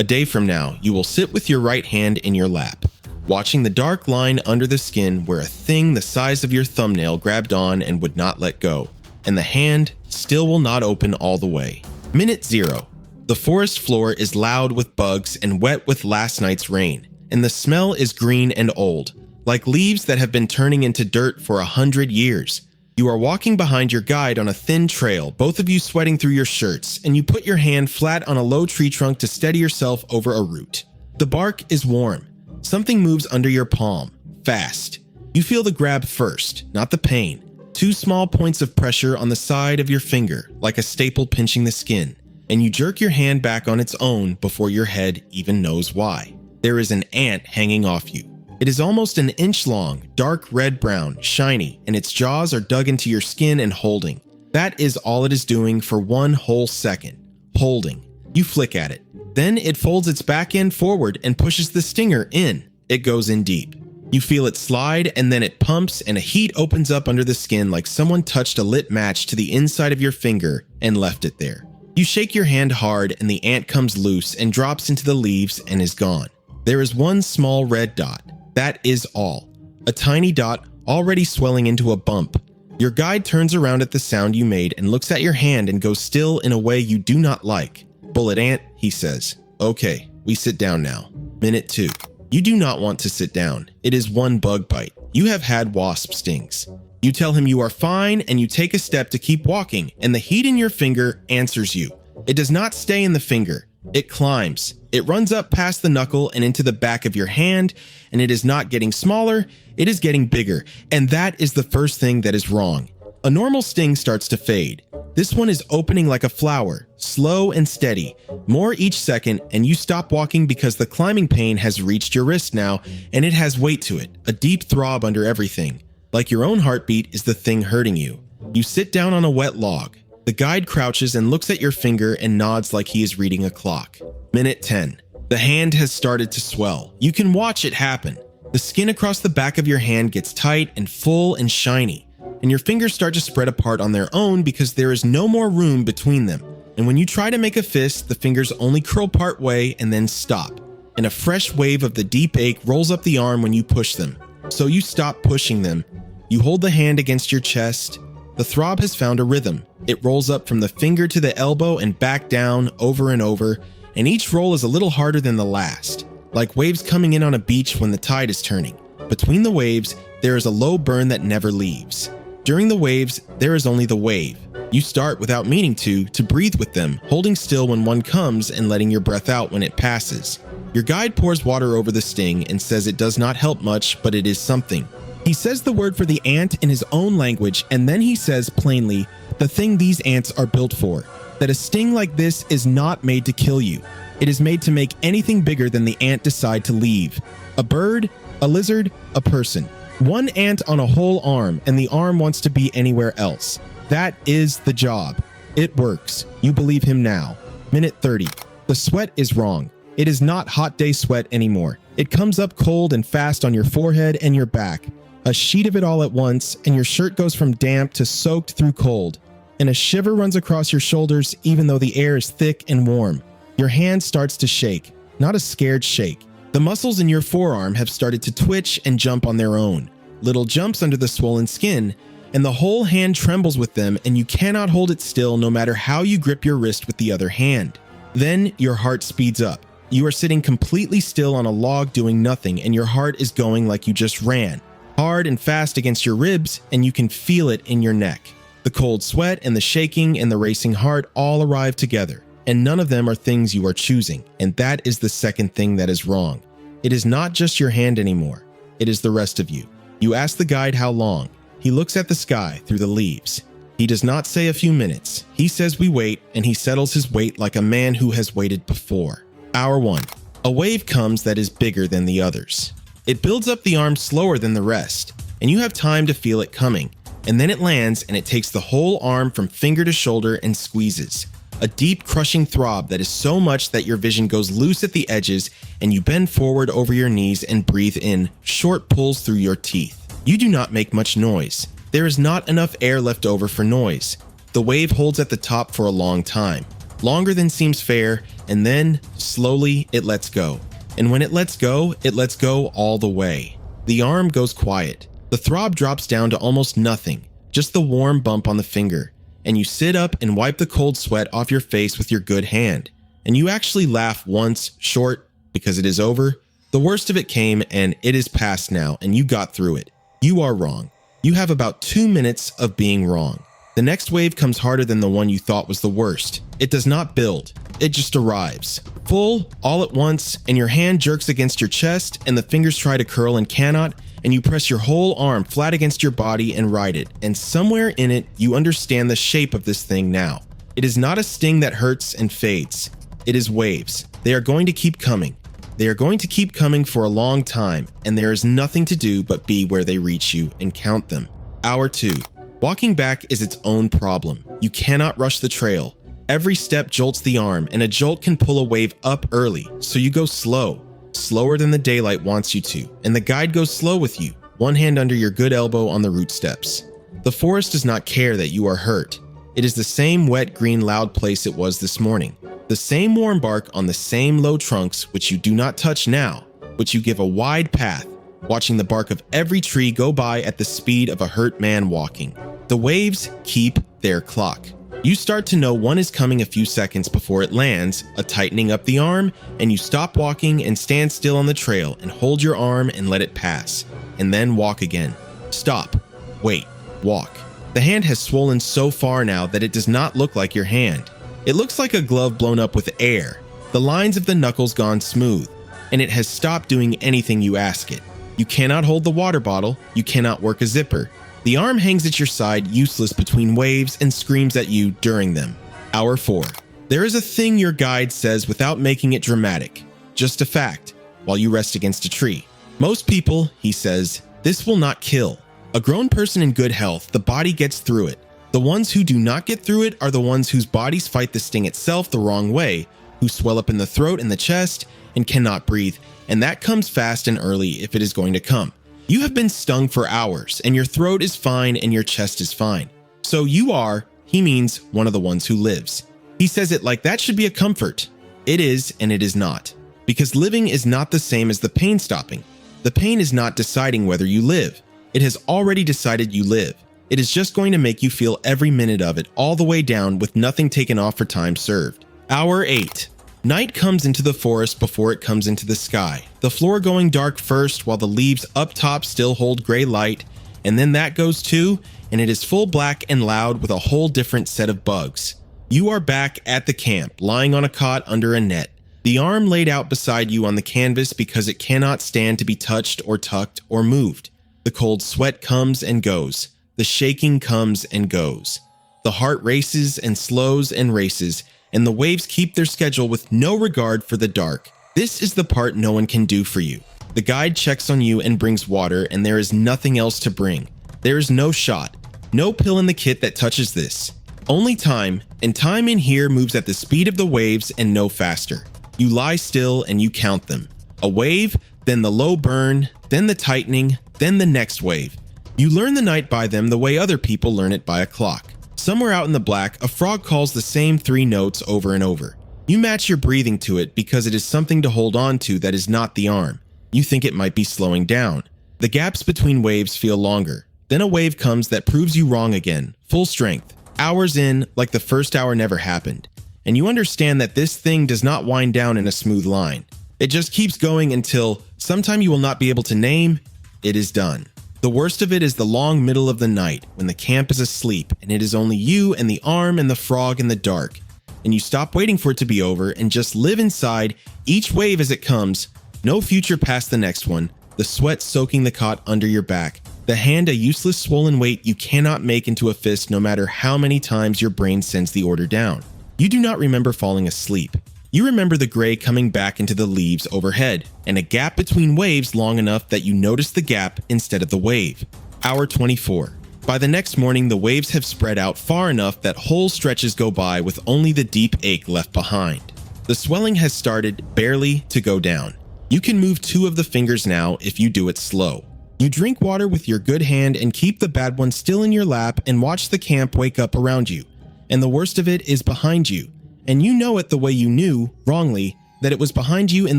A day from now, you will sit with your right hand in your lap, watching the dark line under the skin where a thing the size of your thumbnail grabbed on and would not let go, and the hand still will not open all the way. Minute 0. The forest floor is loud with bugs and wet with last night's rain, and the smell is green and old, like leaves that have been turning into dirt for 100 years. You are walking behind your guide on a thin trail, both of you sweating through your shirts, and you put your hand flat on a low tree trunk to steady yourself over a root. The bark is warm. Something moves under your palm, fast. You feel the grab first, not the pain. 2 small points of pressure on the side of your finger, like a staple pinching the skin, and you jerk your hand back on its own before your head even knows why. There is an ant hanging off you. It is almost an inch long, dark red-brown, shiny, and its jaws are dug into your skin and holding. That is all it is doing for 1 whole second. Holding. You flick at it. Then it folds its back end forward and pushes the stinger in. It goes in deep. You feel it slide, and then it pumps, and a heat opens up under the skin like someone touched a lit match to the inside of your finger and left it there. You shake your hand hard, and the ant comes loose and drops into the leaves and is gone. There is 1 small red dot. That is all. A tiny dot already swelling into a bump. Your guide turns around at the sound you made and looks at your hand and goes still in a way you do not like. Bullet ant, he says. Okay, we sit down now. Minute 2. You do not want to sit down. It is 1 bug bite. You have had wasp stings. You tell him you are fine and you take a step to keep walking, and the heat in your finger answers you. It does not stay in the finger. It climbs. It runs up past the knuckle and into the back of your hand, and it is not getting smaller, it is getting bigger, and that is the first thing that is wrong. A normal sting starts to fade. This one is opening like a flower, slow and steady, more each second, and you stop walking because the climbing pain has reached your wrist now, and it has weight to it, a deep throb under everything. Like your own heartbeat is the thing hurting you. You sit down on a wet log. The guide crouches and looks at your finger and nods like he is reading a clock. Minute 10. The hand has started to swell. You can watch it happen. The skin across the back of your hand gets tight and full and shiny, and your fingers start to spread apart on their own because there is no more room between them. And when you try to make a fist, the fingers only curl part way and then stop. And a fresh wave of the deep ache rolls up the arm when you push them. So you stop pushing them. You hold the hand against your chest. The throb has found a rhythm. It rolls up from the finger to the elbow and back down over and over, and each roll is a little harder than the last, like waves coming in on a beach when the tide is turning. Between the waves, there is a low burn that never leaves. During the waves, there is only the wave. You start without meaning to breathe with them, holding still when one comes and letting your breath out when it passes. Your guide pours water over the sting and says it does not help much, but it is something. He says the word for the ant in his own language, and then he says plainly the thing these ants are built for, that a sting like this is not made to kill you. It is made to make anything bigger than the ant decide to leave. A bird, a lizard, a person. 1 ant on a whole arm, and the arm wants to be anywhere else. That is the job. It works. You believe him now. Minute 30. The sweat is wrong. It is not hot day sweat anymore. It comes up cold and fast on your forehead and your back. A sheet of it all at once, and your shirt goes from damp to soaked through cold. And a shiver runs across your shoulders even though the air is thick and warm. Your hand starts to shake, not a scared shake. The muscles in your forearm have started to twitch and jump on their own. Little jumps under the swollen skin, and the whole hand trembles with them, and you cannot hold it still no matter how you grip your wrist with the other hand. Then your heart speeds up. You are sitting completely still on a log doing nothing, and your heart is going like you just ran. Hard and fast against your ribs, and you can feel it in your neck. The cold sweat and the shaking and the racing heart all arrive together, and none of them are things you are choosing, and that is the second thing that is wrong. It is not just your hand anymore. It is the rest of you. You ask the guide how long. He looks at the sky through the leaves. He does not say a few minutes. He says we wait, and he settles his weight like a man who has waited before. Hour 1. A wave comes that is bigger than the others. It builds up the arm slower than the rest, and you have time to feel it coming. And then it lands, and it takes the whole arm from finger to shoulder and squeezes. A deep, crushing throb that is so much that your vision goes loose at the edges, and you bend forward over your knees and breathe in short pulls through your teeth. You do not make much noise. There is not enough air left over for noise. The wave holds at the top for a long time. longer than seems fair, and then, slowly, it lets go. And when it lets go all the way. The arm goes quiet. The throb drops down to almost nothing, just the warm bump on the finger, and you sit up and wipe the cold sweat off your face with your good hand. And you actually laugh once, short, because it is over. The worst of it came, and it is past now, and you got through it. You are wrong. You have about 2 minutes of being wrong. The next wave comes harder than the one you thought was the worst. It does not build. It just arrives. Full, all at once, and your hand jerks against your chest, and the fingers try to curl and cannot, and you press your whole arm flat against your body and ride it, and somewhere in it, you understand the shape of this thing now. It is not a sting that hurts and fades. It is waves. They are going to keep coming. They are going to keep coming for a long time, and there is nothing to do but be where they reach you and count them. Hour 2. Walking back is its own problem. You cannot rush the trail. Every step jolts the arm, and a jolt can pull a wave up early, so you go slow. Slower than the daylight wants you to, and the guide goes slow with you, one hand under your good elbow on the root steps. The forest does not care that you are hurt. It is the same wet, green, loud place it was this morning. The same warm bark on the same low trunks, which you do not touch now, which you give a wide path, watching the bark of every tree go by at the speed of a hurt man walking. The waves keep their clock. You start to know one is coming a few seconds before it lands, a tightening up the arm, and you stop walking and stand still on the trail and hold your arm and let it pass, and then walk again. Stop, wait, walk. The hand has swollen so far now that it does not look like your hand. It looks like a glove blown up with air, the lines of the knuckles gone smooth, and it has stopped doing anything you ask it. You cannot hold the water bottle, you cannot work a zipper. The arm hangs at your side, useless between waves, and screams at you during them. Hour 4. There is a thing your guide says without making it dramatic. Just a fact, while you rest against a tree. Most people, he says, this will not kill. A grown person in good health, the body gets through it. The ones who do not get through it are the ones whose bodies fight the sting itself the wrong way, who swell up in the throat and the chest, and cannot breathe, and that comes fast and early if it is going to come. You have been stung for hours, and your throat is fine and your chest is fine. So you are, he means, one of the ones who lives. He says it like that should be a comfort. It is, and it is not. Because living is not the same as the pain stopping. The pain is not deciding whether you live. It has already decided you live. It is just going to make you feel every minute of it all the way down with nothing taken off for time served. Hour 8. Night comes into the forest before it comes into the sky, the floor going dark first while the leaves up top still hold gray light, and then that goes too, and it is full black and loud with a whole different set of bugs. You are back at the camp, lying on a cot under a net, the arm laid out beside you on the canvas because it cannot stand to be touched or tucked or moved. The cold sweat comes and goes. The shaking comes and goes. The heart races and slows and races, and the waves keep their schedule with no regard for the dark. This is the part no one can do for you. The guide checks on you and brings water, and there is nothing else to bring. There is no shot, no pill in the kit that touches this. Only time, and time in here moves at the speed of the waves and no faster. You lie still and you count them. A wave, then the low burn, then the tightening, then the next wave. You learn the night by them the way other people learn it by a clock. Somewhere out in the black, a frog calls the same 3 notes over and over. You match your breathing to it because it is something to hold on to that is not the arm. You think it might be slowing down. The gaps between waves feel longer. Then a wave comes that proves you wrong again, full strength. Hours in, like the first hour never happened. And you understand that this thing does not wind down in a smooth line. It just keeps going until, sometime you will not be able to name, it is done. The worst of it is the long middle of the night when the camp is asleep and it is only you and the arm and the frog in the dark. And you stop waiting for it to be over and just live inside each wave as it comes, no future past the next one, the sweat soaking the cot under your back, the hand a useless swollen weight you cannot make into a fist no matter how many times your brain sends the order down. You do not remember falling asleep. You remember the gray coming back into the leaves overhead, and a gap between waves long enough that you notice the gap instead of the wave. Hour 24. By the next morning, the waves have spread out far enough that whole stretches go by with only the deep ache left behind. The swelling has started, barely, to go down. You can move 2 of the fingers now if you do it slow. You drink water with your good hand and keep the bad one still in your lap and watch the camp wake up around you. And the worst of it is behind you. and you know it the way you knew, wrongly, that it was behind you in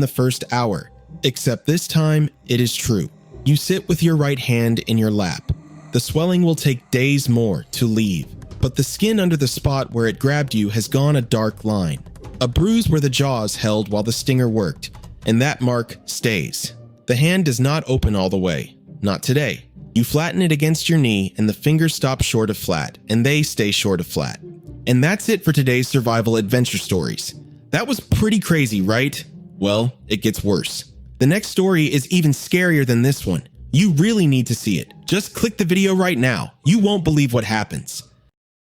the first hour. Except this time, it is true. You sit with your right hand in your lap. The swelling will take days more to leave, but the skin under the spot where it grabbed you has gone a dark line. A bruise where the jaws held while the stinger worked, and that mark stays. The hand does not open all the way. Not today. You flatten it against your knee and the fingers stop short of flat, and they stay short of flat. And that's it for today's survival adventure stories. That was pretty crazy, right? Well, it gets worse. The next story is even scarier than this one. You really need to see it. Just click the video right now. You won't believe what happens.